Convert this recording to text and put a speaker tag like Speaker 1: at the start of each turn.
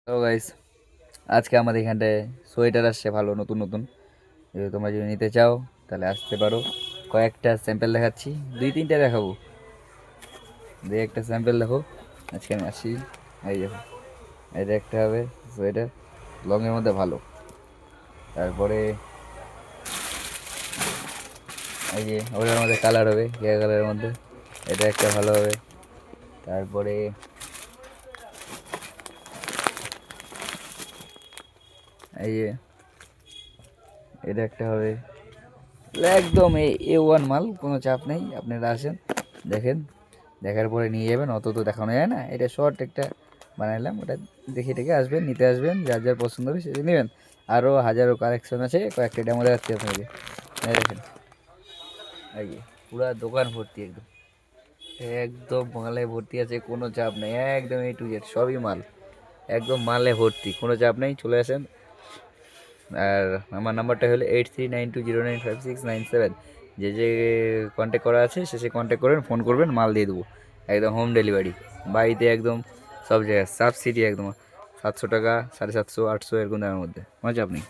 Speaker 1: তো গাইস, আজকে আমাদের এখানটায় সোয়েটার আসছে ভালো নতুন নতুন। তোমরা যদি নিতে চাও তাহলে আসতে পারো। কয়েকটা স্যাম্পেল দেখাচ্ছি, দুই তিনটে দেখাবো। দিয়ে একটা স্যাম্পেল দেখো। আজকে আমি আসি। এই দেখো, এটা একটা হবে সোয়েটার, লংয়ের মধ্যে ভালো। তারপরে এই যে ওটার মধ্যে কালার হবে, ঘিয়া কালারের মধ্যে, এটা একটা ভালো হবে। তারপরে এই যে এটা একটা হবে, একদম A1 মাল, কোনো চাপ নেই। আপনারা আসেন, দেখেন, দেখার পরে নিয়ে যাবেন। অত তো দেখানো যায় না, এটা শর্ট একটা বানাইলাম, ওটা দেখে টেকে আসবেন, নিতে আসবেন, যার যার পছন্দ হবে সেটা নেবেন। আরও হাজারো কালেকশন আছে, কয়েকটা ডেমো দেখাচ্ছি আপনাকে। এই দেখেন, এই যে পুরা দোকান ভর্তি, একদম একদম মালে ভর্তি আছে, কোনো চাপ নেই, একদম A to Z সবই মাল, একদম মালে ভর্তি, কোনো চাপ নেই। চলে আসেন। আর আমার নাম্বারটা হলো 8392095697। যে যে কন্ট্যাক্ট করা আছে সে কন্ট্যাক্ট করবেন, ফোন করবেন, মাল দিয়ে দেবো। একদম হোম ডেলিভারি, বাড়িতে একদম, সব জায়গায় সাবসিডি একদম। 700 টাকা, 750, 800 এরকম দামের মধ্যে, কোনো চাপ নেই।